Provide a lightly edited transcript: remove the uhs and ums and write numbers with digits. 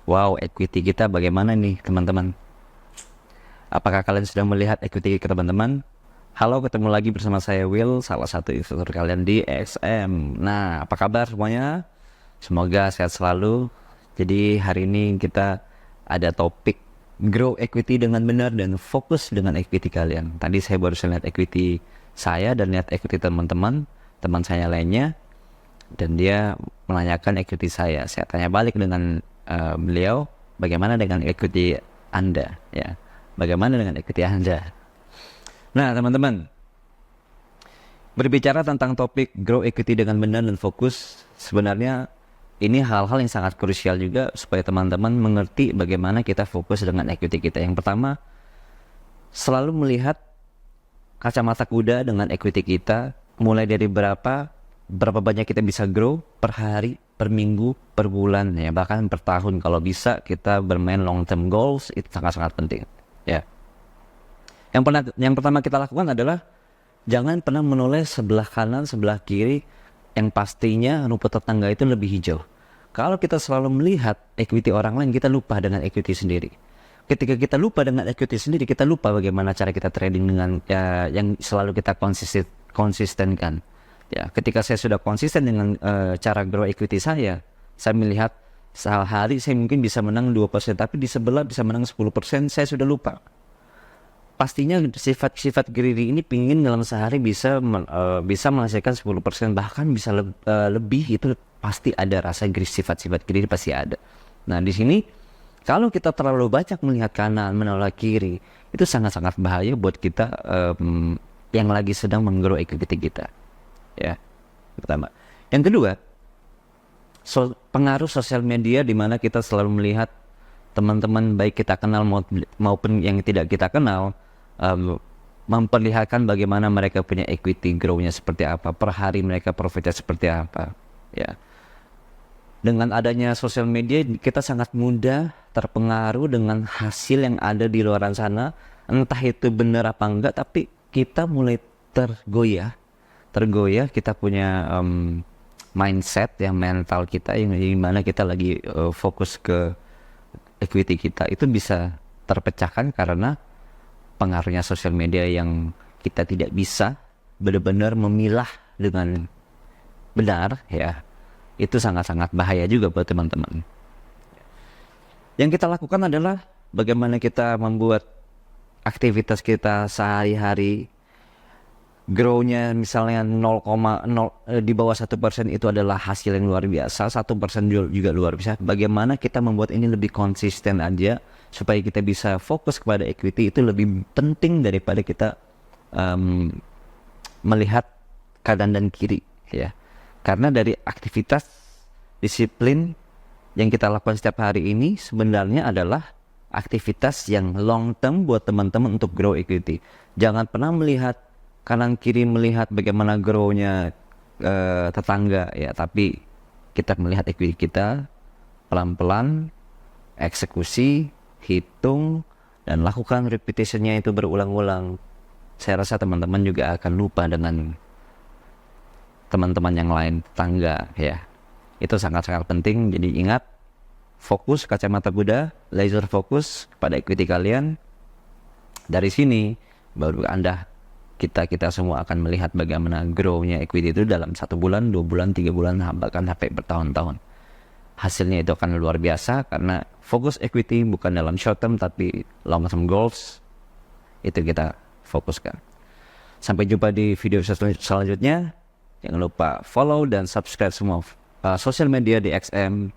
Wow, equity kita bagaimana nih teman-teman? Apakah kalian sudah melihat equity kita teman-teman? Halo, ketemu lagi bersama saya Will, salah satu investor kalian di XM. Nah, apa kabar semuanya? Semoga sehat selalu. Jadi hari ini kita ada topik grow equity dengan benar dan fokus dengan equity kalian. Tadi saya baru lihat equity saya dan lihat equity teman-teman, teman saya lainnya, dan dia menanyakan equity saya. Saya tanya balik dengan beliau, bagaimana dengan equity Anda? Ya, bagaimana dengan equity Anda? Nah, teman-teman, berbicara tentang topik grow equity dengan benar dan fokus, sebenarnya ini hal-hal yang sangat krusial juga supaya teman-teman mengerti bagaimana kita fokus dengan equity kita. Yang pertama, selalu melihat kacamata kuda dengan equity kita, mulai dari berapa banyak kita bisa grow per hari, per minggu, per bulan, ya bahkan per tahun. Kalau bisa kita bermain long term goals, itu sangat-sangat penting. Ya. Yang pertama kita lakukan adalah jangan pernah menoleh sebelah kanan, sebelah kiri yang pastinya rumput tetangga itu lebih hijau. Kalau kita selalu melihat equity orang lain, kita lupa dengan equity sendiri. Ketika kita lupa dengan equity sendiri, kita lupa bagaimana cara kita trading dengan yang selalu kita konsistenkan. Ya, ketika saya sudah konsisten dengan cara grow equity saya melihat sehari saya mungkin bisa menang 2%, tapi di sebelah bisa menang 10%, saya sudah lupa. Pastinya sifat-sifat greedy ini pingin dalam sehari bisa menghasilkan 10%, bahkan bisa lebih. Itu pasti ada rasa sifat-sifat greedy pasti ada. Nah, di sini kalau kita terlalu banyak melihat kanan menolak kiri, itu sangat-sangat bahaya buat kita yang lagi sedang menggrow equity kita. Ya, pertama. Yang kedua, pengaruh sosial media di mana kita selalu melihat teman-teman baik kita kenal maupun yang tidak kita kenal memperlihatkan bagaimana mereka punya equity grow-nya seperti apa, per hari mereka profitnya seperti apa. Ya, dengan adanya sosial media kita sangat mudah terpengaruh dengan hasil yang ada di luar sana, entah itu benar apa enggak, tapi kita mulai tergoyah. Kita punya mindset yang mental kita yang dimana kita lagi fokus ke equity kita itu bisa terpecahkan karena pengaruhnya sosial media yang kita tidak bisa benar-benar memilah dengan benar. Ya, itu sangat-sangat bahaya juga buat teman-teman. Yang kita lakukan adalah bagaimana kita membuat aktivitas kita sehari-hari grow-nya misalnya 0,0 di bawah 1% itu adalah hasil yang luar biasa, 1% juga luar biasa. Bagaimana kita membuat ini lebih konsisten aja supaya kita bisa fokus kepada equity, itu lebih penting daripada kita melihat kanan dan kiri, ya. Karena dari aktivitas disiplin yang kita lakukan setiap hari ini sebenarnya adalah aktivitas yang long term buat teman-teman untuk grow equity. Jangan pernah melihat kanan kiri melihat bagaimana grow-nya tetangga, ya, tapi kita melihat equity kita pelan-pelan, eksekusi, hitung, dan lakukan repetitionnya itu berulang-ulang. Saya rasa teman-teman juga akan lupa dengan teman-teman yang lain, tetangga, ya. Itu sangat-sangat penting. Jadi ingat, fokus kacamata kuda, laser fokus pada equity kalian. Dari sini baru kita semua akan melihat bagaimana grow-nya equity itu dalam 1 bulan, 2 bulan, 3 bulan, bahkan sampai bertahun-tahun. Hasilnya itu akan luar biasa karena fokus equity bukan dalam short term tapi long term goals. Itu kita fokuskan. Sampai jumpa di video selanjutnya. Jangan lupa follow dan subscribe semua sosial media di XM.